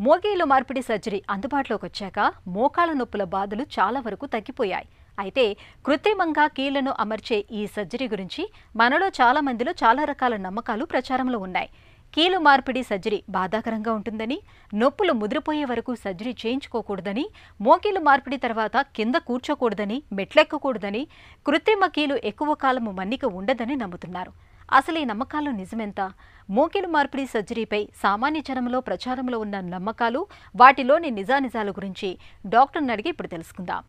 మోకాలు మార్పిడి సర్జరీ అందుబాటులోకి వచ్చాక మోకాళ్ళ నొప్పుల బాధలు చాలా వరకు తగ్గిపోయాయి. అయితే కృత్రిమంగా కీళ్లను అమర్చే ఈ సర్జరీ గురించి మనలో చాలా మందిలో చాలా రకాల నమ్మకాలు ప్రచారంలో ఉన్నాయి. కీలు మార్పిడి సర్జరీ బాధాకరంగా ఉంటుందని, నొప్పులు ముదిరిపోయే వరకు సర్జరీ చేయించుకోకూడదని, మోకాలు మార్పిడి తర్వాత కింద కూర్చోకూడదని, మెట్లెక్కకూడదని, కృత్రిమ కీలు ఎక్కువ కాలం మన్నిక ఉండదని నమ్ముతున్నారు. అసలు ఈ నమ్మకాలు నిజమెంత? మోకాలు మార్పిడి సర్జరీపై సామాన్య జనంలో ప్రచారంలో ఉన్న నమ్మకాలు, వాటిలోని నిజానిజాల గురించి డాక్టర్ని అడిగి ఇప్పుడు తెలుసుకుందాం.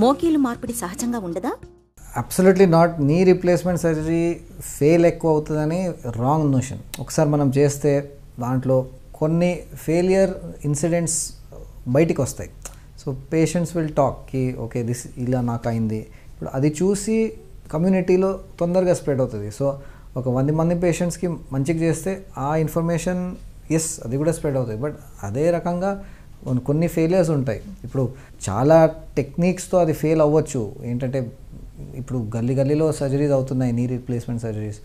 మోకాలు మార్పిడి సహజంగా ఉండదా? Absolutely not. నీ రీప్లేస్మెంట్ సర్జరీ ఫెయిల్ ఎక్కువ అవుతుందని రాంగ్ నోషన్. ఒకసారి మనం చేస్తే దాంట్లో కొన్ని ఫెయిలియర్ ఇన్సిడెంట్స్ బయటికి వస్తాయి. సో పేషెంట్స్ విల్ టాక్ కి ఓకే దిస్ ఇలా నాకు అయింది. ఇప్పుడు అది చూసి కమ్యూనిటీలో తొందరగా స్ప్రెడ్ అవుతుంది. సో ఒక 100 మంది పేషెంట్స్కి మంచిగా చేస్తే ఆ ఇన్ఫర్మేషన్ అది కూడా స్ప్రెడ్ అవుతుంది. బట్ అదే రకంగా కొన్ని ఫెయిలియర్స్ ఉంటాయి. ఇప్పుడు చాలా టెక్నిక్స్తో అది ఫెయిల్ అవ్వచ్చు. ఏంటంటే ఇప్పుడు గల్లీలో సర్జరీస్ అవుతున్నాయి, నీ రీప్లేస్మెంట్ సర్జరీస్.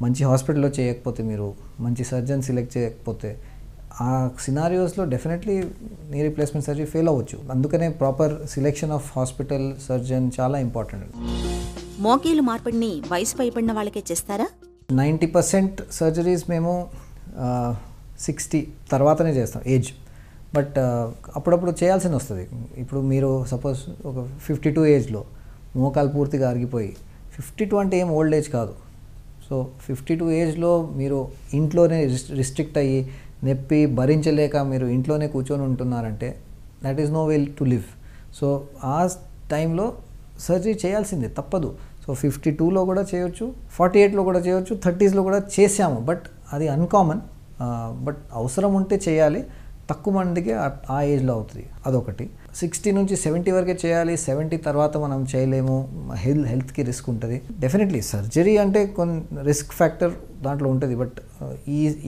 మంచి హాస్పిటల్లో చేయకపోతే, మీరు మంచి సర్జన్ సెలెక్ట్ చేయకపోతే, ఆ సినారియోస్లో definitely knee replacement surgery fail అవ్వచ్చు. అందుకనే proper selection of hospital, surgeon చాలా ఇంపార్టెంట్. మోకాలు మార్పిడిని వయసు పైబడిన వాళ్ళకే చేస్తారా? 90% సర్జరీస్ మేము 60 తర్వాతనే చేస్తాం ఏజ్. బట్ అప్పుడప్పుడు చేయాల్సి వస్తుంది. ఇప్పుడు మీరు సపోజ్ ఒక 52 ఏజ్లో మోకాలు పూర్తిగా అరిగిపోయి, 52 అంటే ఏం ఓల్డ్ ఏజ్ కాదు. సో 52 ఏజ్లో మీరు ఇంట్లోనే రిస్ట్రిక్ట్ అయ్యి నొప్పి భరించలేక మీరు ఇంట్లోనే కూర్చొని ఉంటున్నారంటే that is no way to live. So ఆ టైంలో సర్జరీ చేయాల్సిందే, తప్పదు. సో 52లో కూడా చేయొచ్చు, 48లో కూడా చేయొచ్చు, 30స్లో కూడా చేసాము. బట్ అది అన్కామన్. బట్ అవసరం ఉంటే చేయాలి. తక్కువ మందికి ఆ ఏజ్లో అవుతుంది. అదొకటి. 60 నుంచి 70 వరకే చేయాలి. 70 తర్వాత మనం చేయలేము, హెల్త్కి రిస్క్ ఉంటుంది. డెఫినెట్లీ సర్జరీ అంటే కొన్ని రిస్క్ ఫ్యాక్టర్ దాంట్లో ఉంటుంది. బట్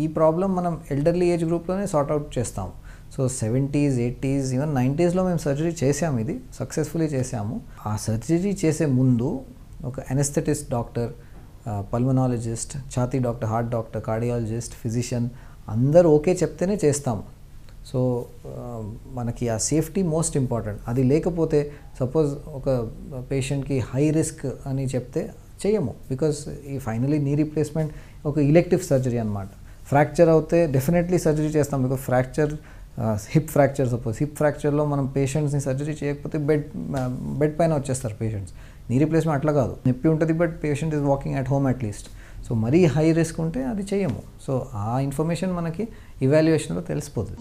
ఈ ప్రాబ్లం మనం ఎల్డర్లీ ఏజ్ గ్రూప్లోనే సార్ట్అవుట్ చేస్తాము. సో 70s, 80s, ఈవెన్ 90స్లో మేము సర్జరీ చేసాము. ఇది సక్సెస్ఫుల్లీ చేసాము. ఆ సర్జరీ చేసే ముందు ఒక అనెస్థెటిస్ట్ డాక్టర్, పల్మనాలజిస్ట్, ఛాతీ doctor, heart doctor, cardiologist, physician అందరూ ఓకే చెప్తేనే చేస్తాము. సో మనకి ఆ సేఫ్టీ మోస్ట్ ఇంపార్టెంట్. అది లేకపోతే సపోజ్ ఒక పేషెంట్కి హై రిస్క్ అని చెప్తే చేయము. బికాస్ ఈ ఫైనలీ నీ రీప్లేస్మెంట్ ఒక ఇలెక్టివ్ సర్జరీ అనమాట. ఫ్రాక్చర్ అవుతే డెఫినెట్లీ సర్జరీ చేస్తాం. Because fracture, hip fracture, suppose hip ఫ్రాక్చర్లో మనం పేషెంట్స్ని సర్జరీ చేయకపోతే బెడ్ పైన వచ్చేస్తారు పేషెంట్స్. నీ రీప్లేస్మెంట్ అట్లా కాదు, నొప్పి ఉంటుంది but patient is walking at home at least. So మరీ హై రిస్క్ ఉంటే అది చేయము. సో ఆ ఇన్ఫర్మేషన్ మనకి ఇవాల్యుయేషన్లో తెలిసిపోతుంది.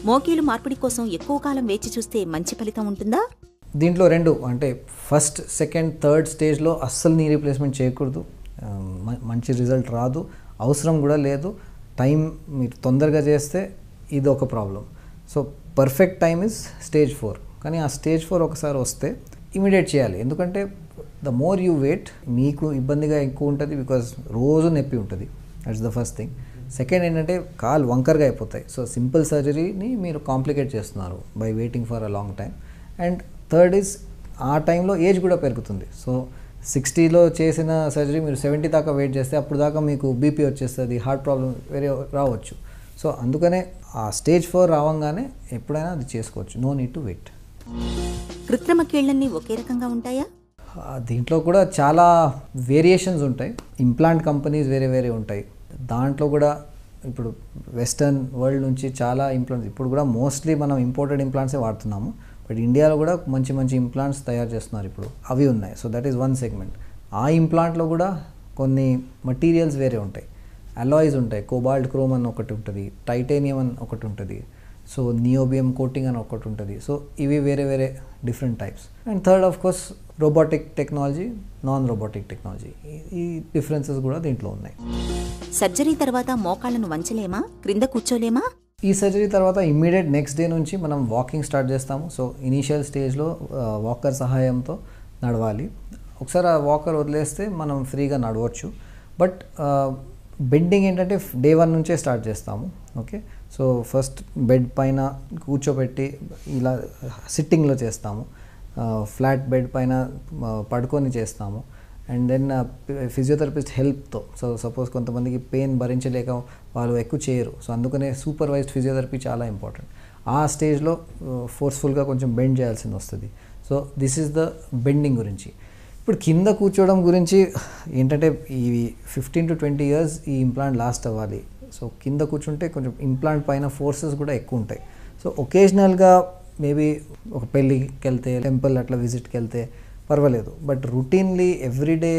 మోకాలు మార్పిడి కోసం ఎక్కువ కాలం వేచి చూస్తే మంచి ఫలితం ఉంటుందా? దీంట్లో రెండు, అంటే ఫస్ట్, సెకండ్, థర్డ్ స్టేజ్లో అస్సలు నీ రీప్లేస్మెంట్ చేయకూడదు. మంచి రిజల్ట్ రాదు, అవసరం కూడా లేదు. టైం మీరు తొందరగా చేస్తే ఇది ఒక problem. So perfect time is stage 4. కానీ ఆ స్టేజ్ 4 ఒకసారి వస్తే ఇమీడియట్ చేయాలి. ఎందుకంటే ద మోర్ యూ వెయిట్ మీకు ఇబ్బందిగా ఎక్కువ ఉంటుంది. బికాజ్ రోజు నొప్పి ఉంటుంది. That's the first thing. Second ఏంటంటే కాలు వంకరగా అయిపోతాయి. సో సింపుల్ సర్జరీని మీరు కాంప్లికేట్ చేస్తున్నారు by waiting for a long time. And third is ఆ టైంలో ఏజ్ కూడా పెరుగుతుంది. సో 60లో చేసిన సర్జరీ మీరు 70 దాకా వెయిట్ చేస్తే అప్పుడు దాకా మీకు బీపీ వచ్చేస్తుంది, హార్ట్ ప్రాబ్లం వేరే రావచ్చు. సో అందుకనే ఆ స్టేజ్ 4 రావంగానే ఎప్పుడైనా అది చేసుకోవచ్చు. No need to wait. కృత్రిమ కీళ్ళన్నీ ఒకే రకంగా ఉంటాయా? దీంట్లో కూడా చాలా వేరియేషన్స్ ఉంటాయి. ఇంప్లాంట్ కంపెనీస్ వేరే వేరే ఉంటాయి. దాంట్లో కూడా ఇప్పుడు వెస్టర్న్ వరల్డ్ నుంచి చాలా ఇంప్లాంట్స్, ఇప్పుడు కూడా మోస్ట్లీ మనం ఇంపోర్టెడ్ ఇంప్లాంట్సే వాడుతున్నాము. బట్ ఇండియాలో కూడా మంచి మంచి ఇంప్లాంట్స్ తయారు చేస్తున్నారు ఇప్పుడు, అవి ఉన్నాయి. So that is one segment. ఆ ఇంప్లాంట్లో కూడా కొన్ని మటీరియల్స్ వేరే ఉంటాయి. అలాయ్స్ ఉంటాయి. కోబాల్ట్ క్రోమ్ అని ఒకటి ఉంటుంది, టైటానియం అని ఒకటి ఉంటుంది, సో నియోబియం కోటింగ్ అని ఒకటి ఉంటుంది. సో ఇవి వేరే వేరే different types. And third of course robotic technology, non robotic technology, ఈ డిఫరెన్సెస్ కూడా దీంట్లో ఉన్నాయి. సర్జరీ తర్వాత మోకాళ్ళను వంచలేమా, క్రింద కూర్చోలేమా? ఈ సర్జరీ తర్వాత ఇమ్మీడియట్ నెక్స్ట్ డే నుంచి మనం వాకింగ్ స్టార్ట్ చేస్తాము. సో ఇనీషియల్ స్టేజ్లో వాకర్ సహాయంతో నడవాలి. ఒకసారి ఆ వాకర్ వదిలేస్తే మనం ఫ్రీగా నడవచ్చు. బట్ బెండింగ్ ఏంటంటే డే 1 నుంచే స్టార్ట్ చేస్తాము. ఓకే, సో ఫస్ట్ బెడ్ పైన కూర్చోబెట్టి ఇలా సిట్టింగ్లో చేస్తాము, ఫ్లాట్ బెడ్ పైన పడుకొని చేస్తాము. అండ్ దెన్ ఫిజియోథెరపిస్ట్ హెల్ప్తో, సో సపోజ్ కొంతమందికి పెయిన్ భరించలేక వాళ్ళు ఎక్కువ చేయరు, సో అందుకనే సూపర్వైజ్డ్ ఫిజియోథెరపీ చాలా ఇంపార్టెంట్. ఆ స్టేజ్లో ఫోర్స్ఫుల్గా కొంచెం బెండ్ చేయాల్సింది వస్తుంది. So this is the bending గురించి. ఇప్పుడు కింద కూర్చోవడం గురించి ఏంటంటే ఈ 15 to 20 years ఈ ఇంప్లాంట్ లాస్ట్ అవ్వాలి. సో కింద కూర్చుంటే కొంచెం ఇంప్లాంట్ పైన ఫోర్సెస్ కూడా ఎక్కువ ఉంటాయి. సో ఒకేషనల్గా మేబీ ఒక పెళ్ళికి వెళ్తే, టెంపుల్ అట్లా విజిట్కి వెళ్తే పర్వాలేదు, బట్ రొటీన్లీ ఎవ్రీడే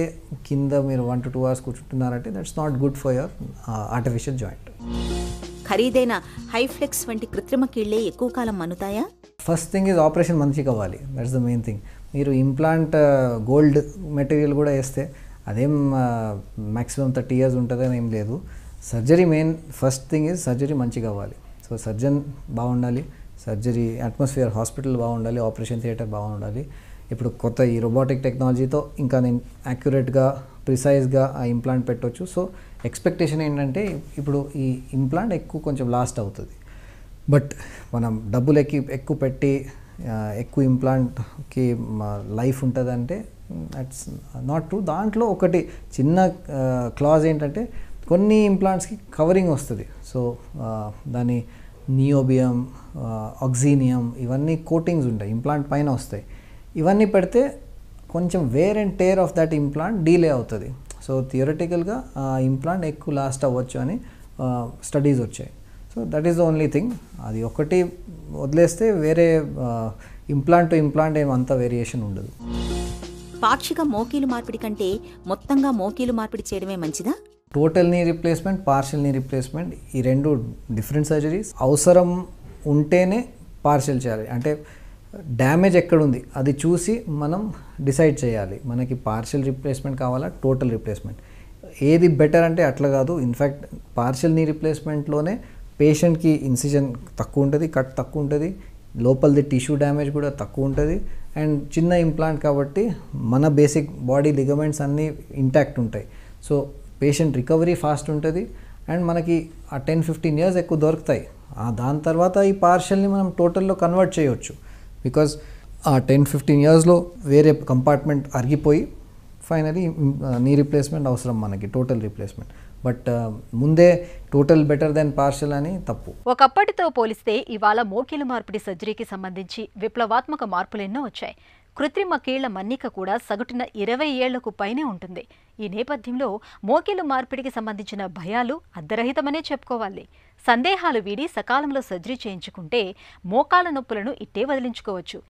కింద మీరు 1 to 2 hours కూర్చుంటున్నారంటే that's not good for your artificial joint. ఖరీదైన హైఫ్లెక్స్ వంటి కృత్రిమ కీళ్లే ఎక్కువ కాలం మన్నుతాయా? ఫస్ట్ థింగ్ ఈజ్ ఆపరేషన్ మంచిగా అవ్వాలి, దట్స్ ద మెయిన్ థింగ్. మీరు ఇంప్లాంట్ గోల్డ్ మెటీరియల్ కూడా వేస్తే అదేం మ్యాక్సిమం 30 years ఉంటుందని ఏం లేదు. Surgery main, first thing is surgery మంచిగా అవ్వాలి. సో సర్జన్ బాగుండాలి, సర్జరీ అట్మాస్ఫియర్ హాస్పిటల్ బాగుండాలి, ఆపరేషన్ థియేటర్ బాగుండాలి. ఇప్పుడు కొత్త ఈ రోబోటిక్ టెక్నాలజీతో ఇంకా నేను యాక్యురేట్గా, ప్రిసైజ్గా ఆ ఇంప్లాంట్ పెట్టవచ్చు. సో ఎక్స్పెక్టేషన్ ఏంటంటే ఇప్పుడు ఈ ఇంప్లాంట్ కొంచెం లాస్ట్ అవుతుంది. బట్ మనం డబ్బులు ఎక్కువ పెట్టి ఎక్కువ ఇంప్లాంట్కి లైఫ్ ఉంటుందంటే దట్స్ నాట్ ట్రూ. దాంట్లో ఒకటి చిన్న క్లాజ్ ఏంటంటే కొన్ని ఇంప్లాంట్స్కి కవరింగ్ వస్తుంది. సో దాని నియోబియం, ఆక్సినియం ఇవన్నీ కోటింగ్స్ ఉంటాయి, ఇంప్లాంట్ పైన వస్తాయి. ఇవన్నీ పెడితే కొంచెం wear and tear of that implant delay అవుతుంది. సో థియరటికల్గా ఆ ఇంప్లాంట్ ఎక్కువ లాస్ట్ అవ్వచ్చు అని స్టడీస్ వచ్చాయి. So that is the only thing. అది ఒకటి వదిలేస్తే వేరే ఇంప్లాంట్ టు ఇంప్లాంట్ ఏమంత వేరియేషన్ ఉండదు. పాక్షిక మోకీలు మార్పిడి కంటే మొత్తంగా మోకీలు మార్పిడి చేయడమే మంచిదా? Total knee replacement, partial knee replacement ఈ రెండు డిఫరెంట్ సర్జరీస్. అవసరం ఉంటేనే పార్షియల్ చేయాలి, అంటే డ్యామేజ్ ఎక్కడుంది అది చూసి మనం డిసైడ్ చేయాలి, మనకి పార్షియల్ రీప్లేస్మెంట్ కావాలా టోటల్ రీప్లేస్మెంట్. ఏది బెటర్ అంటే అట్లా కాదు. ఇన్ఫ్యాక్ట్ పార్షియల్ నీ రీప్లేస్మెంట్లోనే పేషెంట్కి ఇన్సిజన్ తక్కువ ఉంటుంది, కట్ తక్కువ ఉంటుంది, లోపలిది టిష్యూ డ్యామేజ్ కూడా తక్కువ ఉంటుంది. అండ్ చిన్న ఇంప్లాంట్ కాబట్టి మన బేసిక్ బాడీ లిగమెంట్స్ అన్నీ ఇంటాక్ట్ ఉంటాయి. సో పేషెంట్ రికవరీ ఫాస్ట్ ఉంటుంది అండ్ మనకి ఆ 10-15 years ఎక్కువ దొరుకుతాయి. దాని తర్వాత ఈ పార్షియల్ని మనం టోటల్లో కన్వర్ట్ చేయవచ్చు. బికాజ్ ఆ 10-15 yearsలో వేరే కంపార్ట్మెంట్ అరిగిపోయి ఫైనలీ నీ రీప్లేస్మెంట్ అవసరం మనకి, టోటల్ రీప్లేస్మెంట్. బట్ ముందే టోటల్ బెటర్ దెన్ పార్షియల్ అని తప్పు. ఒకప్పటితో పోలిస్తే ఇవాళ మోకీలు మార్పిడి సర్జరీకి సంబంధించి విప్లవాత్మక మార్పులెన్నో వచ్చాయి. కృత్రిమ కీళ్ల మన్నిక కూడా సగటున 20 ఏళ్లకు పైనే ఉంటుంది. ఈ నేపథ్యంలో మోకీలు మార్పిడికి సంబంధించిన భయాలు అర్ధరహితమనే చెప్పుకోవాలి. సందేహాలు వీడి సకాలంలో సర్జరీ చేయించుకుంటే మోకాల నొప్పులను ఇట్టే వదిలించుకోవచ్చు.